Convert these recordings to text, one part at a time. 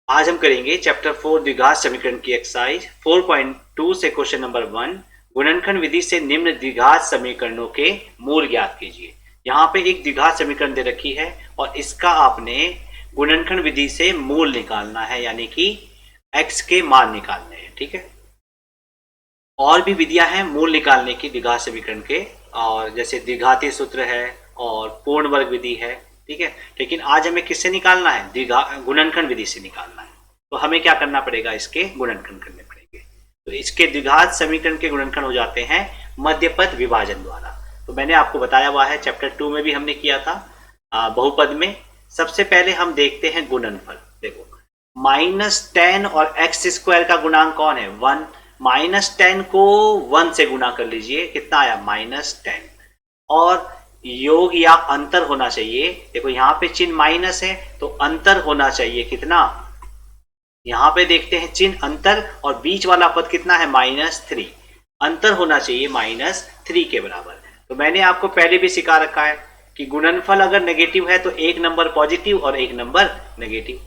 आज हम करेंगे चैप्टर 4 द्विघात समीकरण की एक्सरसाइज 4.2 से क्वेश्चन नंबर 1 गुणनखंड विधि से निम्न द्विघात समीकरणों के मूल ज्ञात कीजिए। यहाँ पे एक द्विघात समीकरण दे रखी है और इसका आपने गुणनखंड विधि से मूल निकालना है, यानी कि x के मान निकालने हैं। ठीक है, और भी विधियां हैं मूल निकालने की द्विघात समीकरण के, और जैसे द्विघातीय सूत्र है और पूर्ण वर्ग विधि है। ठीक है, लेकिन आज हमें किससे निकालना है? गुणनखंड विधि से निकालना है। तो हमें क्या करना पड़ेगा? इसके गुणनखंड करने पड़ेंगे। तो इसके द्विघात समीकरण के गुणनखंड हो जाते हैं मध्यपद विभाजन द्वारा। तो मैंने आपको बताया हुआ है, चैप्टर 2 में भी हमने किया था बहुपद में। सबसे पहले हम देखते हैं गुणनफल। देखो, -10 और x² का गुणांक कौन है? 1। -10 को 1 से गुणा कर लीजिए, कितना आया? -10। और योग या अंतर होना चाहिए। देखो यहाँ पे चिन्ह माइनस है तो अंतर होना चाहिए कितना? यहाँ पे देखते हैं चिन्ह अंतर, और बीच वाला पद कितना है? -3। अंतर होना चाहिए -3 के बराबर। तो मैंने आपको पहले भी सिखा रखा है कि गुणनफल अगर नेगेटिव है तो एक नंबर पॉजिटिव और एक नंबर नेगेटिव,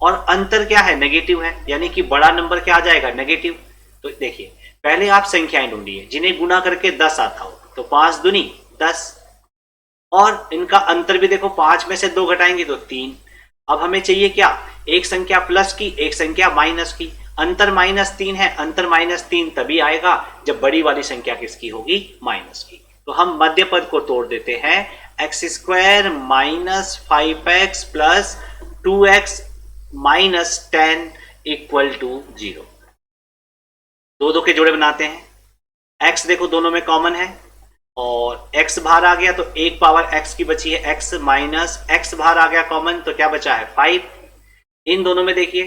और अंतर क्या है? नेगेटिव है, यानी कि बड़ा नंबर क्या आ जाएगा? नेगेटिव। तो देखिए, पहले आप संख्याएं ढूंढिए जिन्हें गुना करके 10 आता हो। तो 5 दूनी 10, और इनका अंतर भी देखो, 5 में से 2 घटाएंगे तो 3। अब हमें चाहिए क्या? एक संख्या प्लस की, एक संख्या माइनस की। अंतर -3 है, अंतर -3 तभी आएगा जब बड़ी वाली संख्या किसकी होगी? माइनस की। तो हम मध्य पद को तोड़ देते हैं। x² - 5x plus 2x minus 10 equal to 0। दो के जोड़े बनाते हैं। x देखो दोनों में कॉमन है, और x बाहर आ गया तो एक पावर x की बची है x, माइनस x बाहर आ गया कॉमन, तो क्या बचा है? 5। इन दोनों में देखिए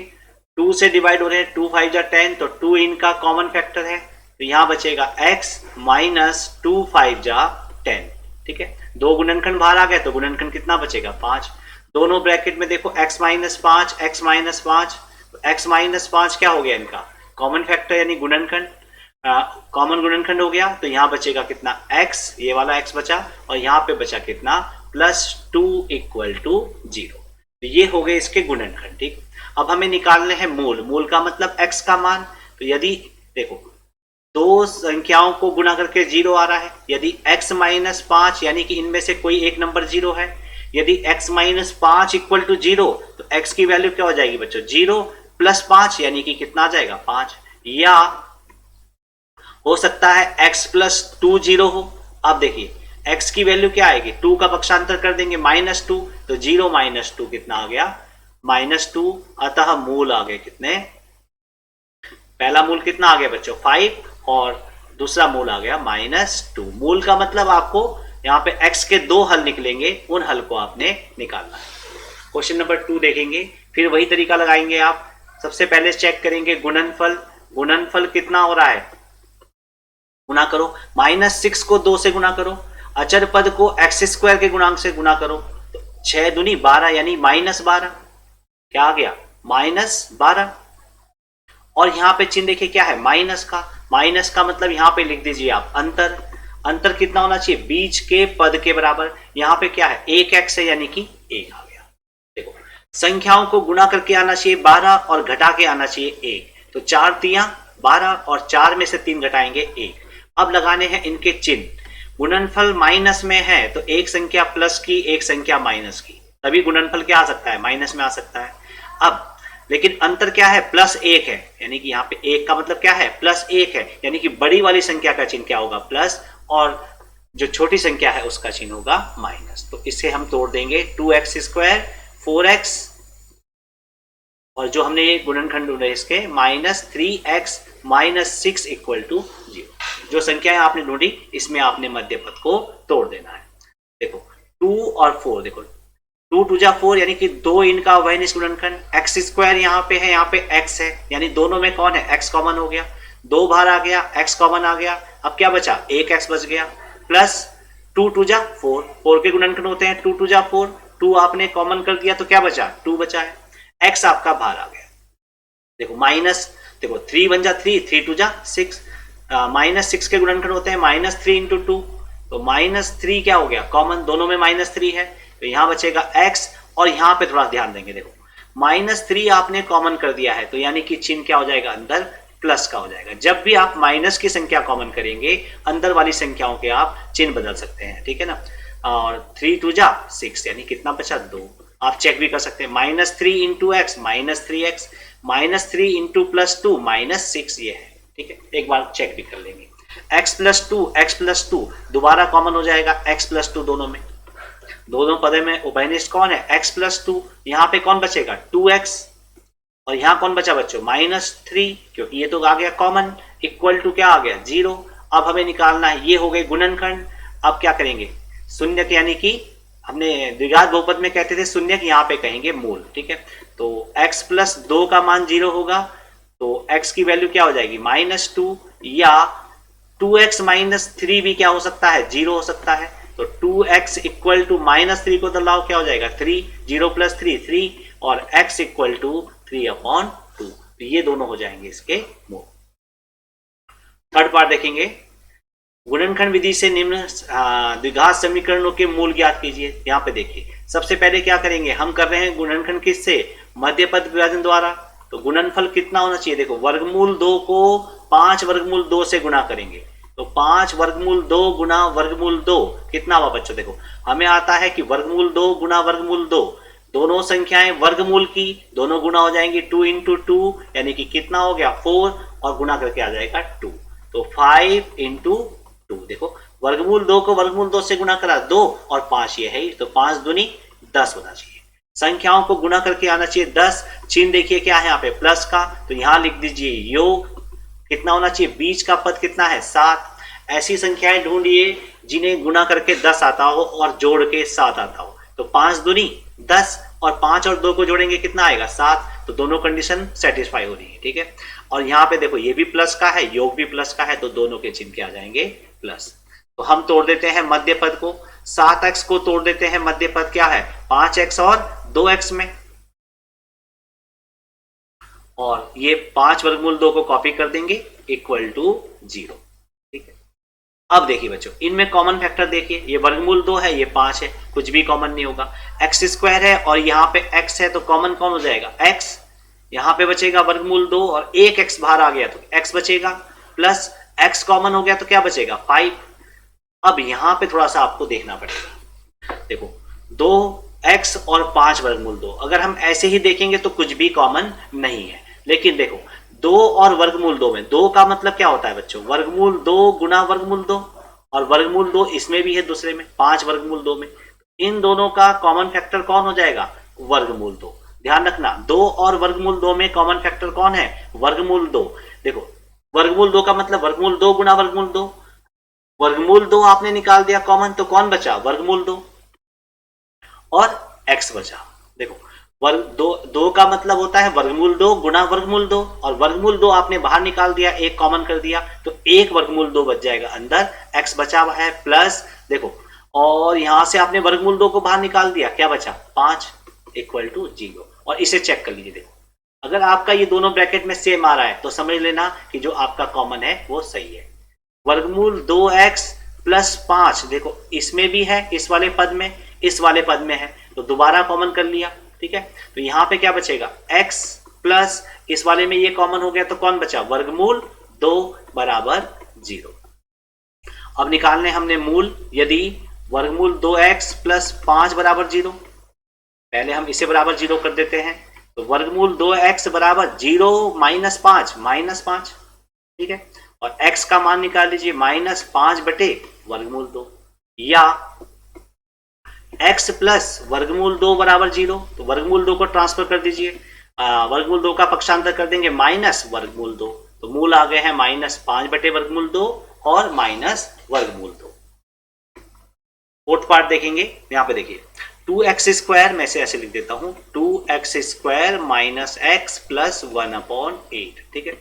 2 से डिवाइड हो रहे हैं, 2 5 जा 10, तो 2 इनका कॉमन फैक्टर है, तो यहां बचेगा x माइनस 2 5 जा 10। ठीक है, 2 गुणनखंड बाहर आ गया तो गुणनखंड कितना बचेगा? 5। दोनों ब्रैकेट में देखो x माइनस 5, x माइनस 5, तो x माइनस 5 क्या हो गया? इनका कॉमन फैक्टर यानी गुणनखंड, कॉमन गुणनखंड हो गया। तो यहां बचेगा कितना? x, ये वाला x बचा, और यहां पे बचा कितना? +2 इक्वल टू 0। तो ये हो गए इसके गुणनखंड। ठीक, अब हमें निकालने हैं मूल। मूल का मतलब x का मान। तो यदि देखो दो संख्याओं को गुणा करके 0 आ रहा है, यदि x माइनस 5 यानी कि इनमें से कोई एक नंबर 0 है, यदि x माइनस 5 इक्वल टू 0, तो x की वैल्यू क्या हो जाएगी बच्चों? 0 प्लस 5 यानी कि कितना आ जाएगा? 5। या हो सकता है x प्लस 2 0 हो। अब देखिए x की वैल्यू क्या आएगी? 2 का पक्षांतर कर देंगे -2, तो 0 माइनस 2 कितना आ गया? -2। अतः मूल आ गए कितने? पहला मूल कितना आ गया बच्चों? 5, और दूसरा मूल आ गया -2। मूल का मतलब आपको यहाँ पे x के 2 हल निकलेंगे, उन हल को आपने निकालना है। क्वेश्चन नंबर 2 देखेंगे, फिर वही तरीका लगाएंगे आप। सबसे पहले चेक करेंगे गुणनफल। गुणनफल कितना हो रहा है? गुना करो। -6 को 2 से गुना करो, अचर पद को x² के गुणांक से गुना करो, तो 6 दूनी 12 यानी -12। क्या आ गया? -12। और यहां पे चिन्ह देखिए क्या है? माइनस का। माइनस का मतलब यहां पे लिख दीजिए आप अंतर। अंतर कितना होना चाहिए? बीच के पद के बराबर। यहां पे क्या है? 1x है, यानी कि 1 आ गया। देखो, संख्याओं को गुणा करके आना चाहिए 12 और घटा के आना चाहिए 1। तो 4 तियां 12, और 4 में से 3 घटाएंगे 1। अब लगाने हैं इनके चिन्ह। गुणनफल माइनस में है तो एक संख्या प्लस की, एक संख्या माइनस की, तभी गुणनफल क्या आ सकता है? माइनस में आ सकता है। अब लेकिन अंतर क्या है? +1 है, यानी कि यहाँ पे 1 का मतलब क्या है? +1 है, यानी कि बड़ी वाली संख्या का चिन्ह क्या होगा? प्लस, और जो छोटी संख्या है उसका चिन्ह होगा माइनस। तो इसे हम तोड़ देंगे। 2x², 4x, और जो हमने ये गुणनखंड ढूंढे इसके -3x - 6 इक्वल टू 0। जो संख्याएं आपने ढूंढी इसमें आपने मध्य पद को तोड़ देना है। देखो 2 और 4, देखो 2 2 जा 4, यानी कि 2 इनका वैनिश गुणनखंड। x² यहाँ पे है, यहाँ पे x है, यानी दोनों में कौन है? x कॉमन हो गया। 2 बाहर आ गया, x कॉमन आ गया। अब क्या बचा? 1x बच गया, प्लस 2 2 जा 4। 4 के गुणनखंड होते हैं 2 2 जा 4। 2 आपने कॉमन कर दिया तो क्या बचा? 2 बचा है। x आपका बाहर आ गया। देखो माइनस, देखो 3 1 जा 3, 3 2 जा 6। -6 के गुणनखंड होते हैं -3 × 2, तो -3 क्या हो गया? कॉमन, दोनों में -3 है, तो यहां बचेगा x। और यहां पे थोड़ा ध्यान देंगे। देखो -3 आपने कॉमन कर दिया है, तो यानी कि चिन्ह क्या हो जाएगा अंदर प्लस का हो जाएगा। जब भी आप माइनस की संख्या कॉमन करेंगे अंदर वाली संख्याओं के आप चिन्ह बदल सकते हैं, ठीक है ना। और 3 2 जा 6 यानी कितना बचा 2। आप चेक भी कर सकते हैं -3 इंटू एक्स -3x, -3 इंटू +2 -6 ये है, ठीक है। एक बार चेक भी कर लेंगे। x+2 दोबारा कॉमन हो जाएगा, x+2 दोनों में, दोनों पदों में उभयनिष्ठ कौन है x+2, यहाँ पे कौन बचेगा 2x, और यहाँ कौन बचा बच्चों -3, क्योंकि ये तो आ गया कॉमन, इक्वल टू क्या आ गया 0। अब हमें निकालना है, ये हो गए गुणनखंड। अब क्या करेंगे शून्यक, यानी कि हमने द्विघात बहुपद में कहते थे शून्यक, यहाँ पे कहेंगे मूल, ठीक है। तो x+2 का मान 0 होगा, तो x की वैल्यू क्या हो जाएगी -2, या 2x -3 भी क्या हो सकता है 0 हो सकता है। तो 2x इक्वल टू -3 को बदलाव क्या हो जाएगा 3, 0 + 3 3, और x इक्वल टू 3/2, तो ये दोनों हो जाएंगे इसके मूल। थर्ड पार्ट देखेंगे, गुणनखंड विधि से निम्न द्विघात समीकरणों के मूल ज्ञात कीजिए। यहाँ पे देखिए सबसे पहले क्या करेंगे, हम कर रहे हैं गुणनखंड किससे, मध्य पद विभाजन द्वारा। तो गुणनफल कितना होना चाहिए, देखो वर्गमूल 2 को 5 वर्गमूल 2 से गुणा करेंगे, तो 5 वर्गमूल 2 गुना वर्गमूल 2 कितना हुआ बच्चों, देखो हमें आता है कि वर्गमूल 2 गुना वर्गमूल 2, दोनों संख्याएं वर्गमूल की दोनों गुना हो जाएंगी, 2 इंटू 2 यानी कि कितना हो गया 4, और गुना करके आ जाएगा 2, तो 5 इंटू 2। देखो वर्गमूल 2 को वर्गमूल 2 से गुना करा 2 और 5 ये है, तो 5 दूनी 10 होना चाहिए। संख्याओं को गुना करके आना चाहिए 10, चिन्ह देखिए क्या है यहाँ पे प्लस का, तो यहां लिख दीजिए योग, कितना होना चाहिए बीच का पद कितना है 7। ऐसी संख्याएं ढूंढिए जिन्हें गुना करके 10 आता हो और जोड़ के 7 आता हो, तो 5 दूनी 10, और 5 और 2 को जोड़ेंगे कितना आएगा 7, तो दोनों कंडीशन सेटिस्फाई हो रही है, ठीक है। और यहाँ पे देखो ये भी प्लस का है, योग भी प्लस का है, तो दोनों के चिन्ह क्या आ जाएंगे प्लस। तो हम तोड़ देते हैं मध्य पद को, 7x को तोड़ देते हैं, मध्य पद क्या है 5x और 2x में, और ये 5 वर्गमूल 2 को कॉपी कर देंगे इक्वल टू 0, ठीक है। अब देखिए बच्चों इनमें कॉमन फैक्टर देखिए, ये वर्गमूल 2 है, ये 5 है, कुछ भी कॉमन नहीं होगा। x² है और यहाँ पे x है, तो कॉमन कौन हो जाएगा x, यहाँ पे बचेगा वर्गमूल 2 और एक x बाहर आ गया तो x बचेगा, प्लस x कॉमन हो गया तो क्या बचेगा 5। अब यहाँ पे थोड़ा सा आपको देखना पड़ेगा, देखो 2x और 5 वर्गमूल 2, अगर हम ऐसे ही देखेंगे तो कुछ भी कॉमन नहीं है, लेकिन देखो 2 और वर्गमूल 2 में, 2 का मतलब क्या होता है बच्चों वर्गमूल 2 गुना वर्गमूल 2, और वर्गमूल 2 इसमें भी है दूसरे में 5 वर्गमूल 2 में, इन दोनों का कॉमन फैक्टर कौन हो जाएगा वर्गमूल 2। ध्यान रखना 2 और वर्गमूल 2 में कॉमन फैक्टर कौन है वर्गमूल 2। देखो वर्गमूल 2 का मतलब वर्गमूल 2 गुना वर्गमूल 2, वर्गमूल 2 आपने निकाल दिया कॉमन, तो कौन बचा वर्गमूल 2 और x बचा। देखो वर्ग 2 का मतलब होता है वर्गमूल 2 गुना वर्गमूल 2, और वर्गमूल 2 आपने बाहर निकाल दिया, एक कॉमन कर दिया, तो एक वर्गमूल 2 बच जाएगा, अंदर x बचा हुआ है प्लस, देखो और यहां से आपने वर्गमूल 2 को बाहर निकाल दिया, क्या बचा 5 इक्वल टू 0। और इसे चेक कर लीजिए, देखो अगर आपका ये दोनों ब्रैकेट में सेम आ रहा है तो समझ लेना कि जो आपका कॉमन है वो सही है। वर्गमूल 2x प्लस 5 देखो इसमें भी है, इस वाले पद में, इस वाले पद में है, तो दोबारा कॉमन कर लिया, ठीक है। तो यहां पे क्या बचेगा x प्लस इस वाले में ये कॉमन हो गया, तो कौन बचा वर्गमूल 2 बराबर 0। अब निकालने हमने मूल, यदि वर्गमूल 2x प्लस 5 बराबर 0, पहले हम इसे बराबर 0 कर देते हैं, तो वर्गमूल 2x बराबर 0 माइनस 5, ठीक है। और x का मान निकाल लीजिए -5 बटे वर्गमूल 2, या x प्लस वर्गमूल 2 बराबर 0, तो वर्गमूल 2 को ट्रांसफर कर दीजिए, वर्गमूल 2 का पक्षांतर कर देंगे माइनस वर्गमूल 2, तो मूल आ गए हैं -5 बटे वर्गमूल 2 और माइनस वर्गमूल 2। फोर्थ पार्ट देखेंगे, यहां पे देखिए 2x² मैं से ऐसे लिख देता हूं 2x² माइनस x प्लस 1/8, ठीक है।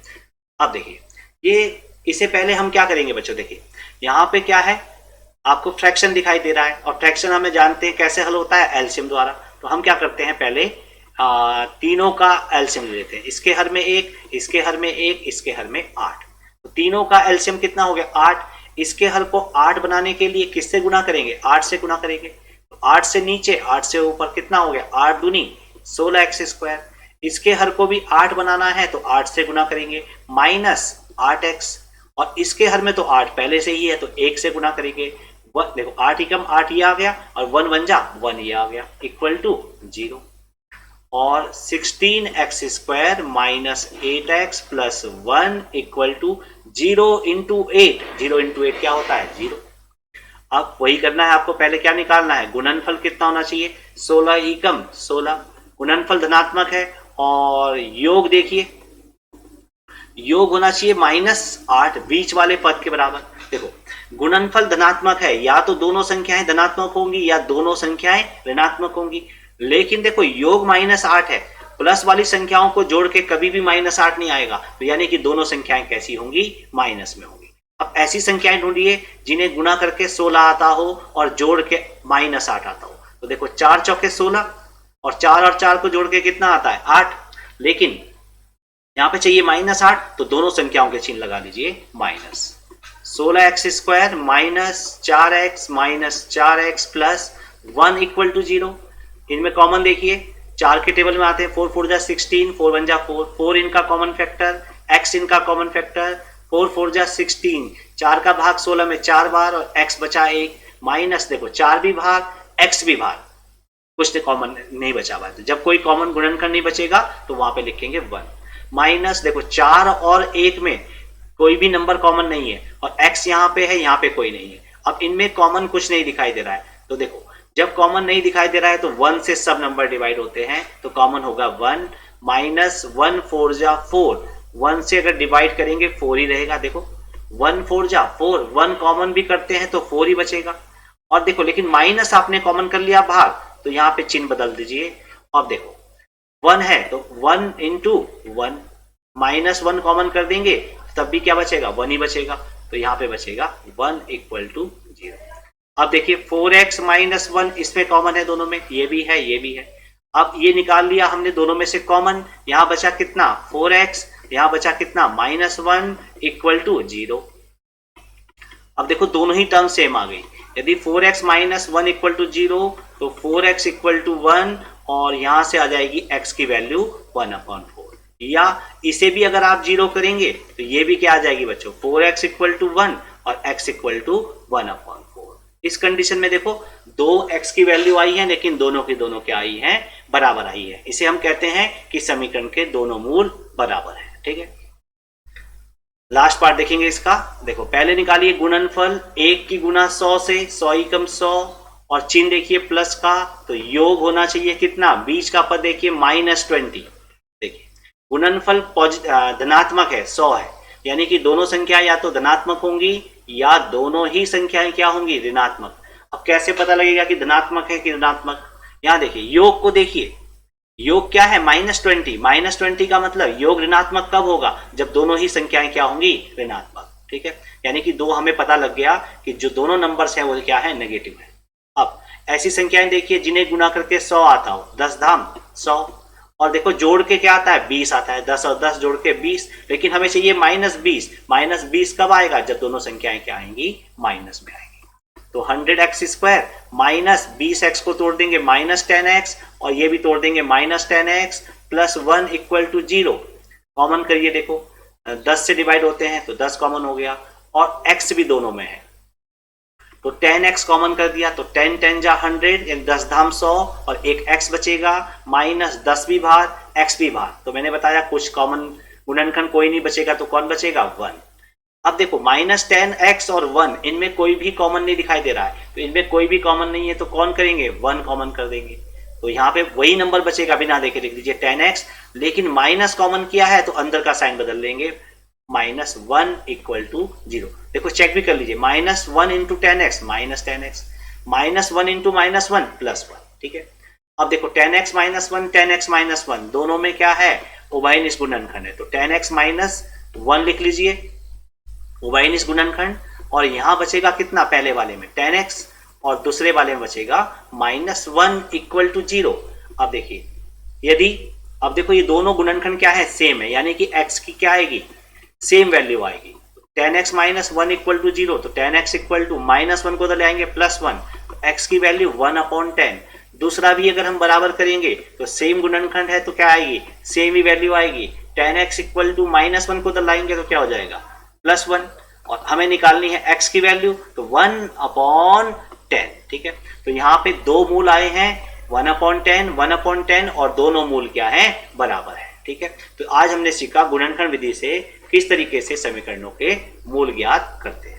अब देखिए ये इसे पहले हम क्या करेंगे बच्चों, देखिए यहां पे क्या है आपको फ्रैक्शन दिखाई दे रहा है, और फ्रैक्शन हमें जानते हैं कैसे हल होता है एलसीएम द्वारा। तो हम क्या करते हैं पहले तीनों का एलसीएम ले लेते हैं, इसके हर में 1, इसके हर में 1, इसके हर में 8, तो तीनों का एलसीएम कितना हो गया 8। इसके हर को 8 बनाने के लिए किससे गुना करेंगे 8 से गुना करेंगे, तो 8 से नीचे 8 से ऊपर कितना हो गया 8 दूनी 16x²। इसके हर को भी 8 बनाना है तो 8 से गुना करेंगे, माइनस 8x, और इसके हर में तो 8 पहले से ही है तो 1 से गुना करेंगे। देखो 8 एकम 8 ये आ गया और 1 1 जा 1 ये आ गया, इक्वल टू 0। और 16x² minus 8x plus 1 equal to 0 into 8। 0 into 8 क्या होता है? 0। अब वही करना है आपको, पहले क्या निकालना है? गुणनफल कितना होना चाहिए? 16 एकम 16। गुणनफल धनात्मक है और योग देखिए, योग होना चाहिए -8 बीच वाले पद के बराबर। देखो गुणनफल धनात्मक है, या तो दोनों संख्याएं धनात्मक होंगी या दोनों संख्याएं ऋणात्मक होंगी। लेकिन देखो योग -8 है, प्लस वाली संख्याओं को जोड़ के कभी भी -8 नहीं आएगा, तो यानी कि दोनों संख्याएं कैसी होंगी? माइनस में होंगी। अब ऐसी संख्याएं ढूंढिए जिन्हें गुणा करके 16 आता हो और जोड़ के -8 आता हो। तो देखो 4 चौके 16 और 4 और 4 को जोड़ के कितना आता है? 8। लेकिन यहां पे चाहिए -8, तो दोनों संख्याओं के चिन्ह लगा लीजिए minus. 16x² minus 4x minus 4x plus 1 equal to 0। इनमें कॉमन देखिए, 4 के टेबल में आते हैं 4 4 जा 16, 4 1 जा 4, 4 इनका कॉमन फैक्टर, x इनका कॉमन फैक्टर, 4 4 जा 16, 4 का भाग 16 में 4 बार और x बचा 1, माइनस देखो 4 भी भाग x भी भाग, कुछ कॉमन नहीं बचा हुआ। तो जब कोई कॉमन गुणनखंड नहीं बचेगा तो वहां पे लिखेंगे 1, माइनस देखो 4 और 1 में कोई भी नंबर कॉमन नहीं है और x यहाँ पे है, यहाँ पे कोई नहीं है। अब इनमें कॉमन कुछ नहीं दिखाई दे रहा है, तो देखो जब कॉमन नहीं दिखाई दे रहा है तो 1 से सब नंबर डिवाइड होते हैं, तो कॉमन होगा 1, माइनस 1 4 जा 4, 1 से अगर डिवाइड करेंगे 4 ही रहेगा। देखो 1 4 जा 4, 1 कॉमन भी करते हैं तो 4 ही बचेगा। और देखो लेकिन माइनस आपने कॉमन कर लिया भाग, तो यहाँ पे चिन्ह बदल दीजिए। अब देखो 1 है तो 1 इंटू 1, माइनस 1 कॉमन कर देंगे तब भी क्या बचेगा? 1 ही बचेगा, तो यहाँ पे बचेगा 1 इक्वल टू 0। अब देखिए 4x माइनस 1 इसमें कॉमन है दोनों में, ये भी है ये भी है। अब ये निकाल लिया हमने दोनों में से कॉमन, यहाँ बचा कितना? 4x, यहाँ बचा कितना? -1 इक्वल टू 0। अब देखो दोनों ही टर्म सेम आ गई। यदि 4x माइनस 1 इक्वल टू 0 तो 4x इक्वल टू 1 और यहां से आ जाएगी x की वैल्यू 1/4। या इसे भी अगर आप 0 करेंगे तो ये भी क्या आ जाएगी बच्चों? 4x इक्वल टू 1 और x इक्वल टू 1/4। इस कंडीशन में देखो 2x की वैल्यू आई है लेकिन दोनों की दोनों क्या आई है? बराबर आई है। इसे हम कहते हैं कि समीकरण के दोनों मूल बराबर है। ठीक है, लास्ट पार्ट देखेंगे इसका। देखो पहले निकालिए गुणनफल 1 की गुना 100 से 100 एकम 100 और चिन्ह देखिए प्लस का, तो योग होना चाहिए कितना? बीच का पद देखिए -20। देखिए गुणनफल धनात्मक है, 100 है, यानी कि दोनों संख्या या तो धनात्मक होंगी या दोनों ही संख्याएं क्या होंगी? ऋणात्मक। अब कैसे पता लगेगा कि धनात्मक है कि ऋणात्मक? यहां देखिए योग को देखिए, योग क्या है? -20। -20 का मतलब योग ऋणात्मक कब होगा? जब दोनों ही संख्याएं क्या होंगी? ऋणात्मक। ठीक है, यानी कि दो हमें पता लग गया कि जो दोनों नंबर्स हैं वो क्या है? नेगेटिव है। अब ऐसी संख्याएं देखिए जिन्हें गुना करके 100 आता हो, 10 धाम 100, और देखो जोड़ के क्या आता है? 20 आता है, 10 और 10 जोड़ के 20। लेकिन हमें चाहिए -20। -20 कब आएगा? जब दोनों संख्याएं क्या आएंगी? माइनस में आएंगी। तो 100x² माइनस 20x को तोड़ देंगे -10x और ये भी तोड़ देंगे -10x plus 1 equal to 0। Common करिए, देखो 10 से डिवाइड होते हैं तो 10 कॉमन हो गया और x भी दोनों में है तो 10x कॉमन कर दिया, तो 10 10 जा 100, 10 धाम 100 और एक x बचेगा, माइनस 10 भी बाहर x भी बाहर। तो मैंने बताया कुछ कॉमन गुणनखंड कोई नहीं बचेगा, तो कौन बचेगा? 1। अब देखो -10x और 1 इनमें कोई भी कॉमन नहीं दिखाई दे रहा है, तो इनमें कोई भी कॉमन नहीं है तो कौन करेंगे? 1 कॉमन कर देंगे। तो यहाँ पे वही नंबर बचेगा, बिना देखे लिख लीजिए 10x, लेकिन माइनस कॉमन किया है तो अंदर का साइन बदल लेंगे, -1 इक्वल टू 0। देखो चेक भी कर लीजिए, -1 इंटू 10x -10x, -1 इंटू -1 +1। ठीक है, अब देखो 10x -1 10x -1 दोनों में क्या है? उभयनिष्ठ गुणनखंड है, तो 10x -1 लिख लीजिए उभयनिष्ठ गुणनखंड। और यहां बचेगा कितना? पहले वाले में 10x और दूसरे वाले में बचेगा -1 इक्वल टू 0। अब देखिए यदि, अब देखो ये दोनों गुणनखंड क्या है? सेम है, यानी कि x की क्या आएगी? सेम वैल्यू आएगी। 10x -1 इक्वल टू 0, तो 10x इक्वल टू -1 को तो ले आएंगे +1, तो x की वैल्यू 1/10। दूसरा भी अगर हम बराबर करेंगे तो सेम गुणनखंड है तो क्या आएगी, सेम ही वैल्यू आएगी। 10x इक्वल टू -1 को लाएंगे तो क्या हो जाएगा, +1। और हमें निकालनी है x की वैल्यू, तो 1/10। ठीक है, तो यहाँ पे दो मूल आए हैं, 1/10, 1/10, और दोनों मूल क्या है, बराबर है। ठीक है, तो आज हमने सीखा गुणनखंड विधि से किस तरीके से समीकरणों के मूल ज्ञात करते हैं।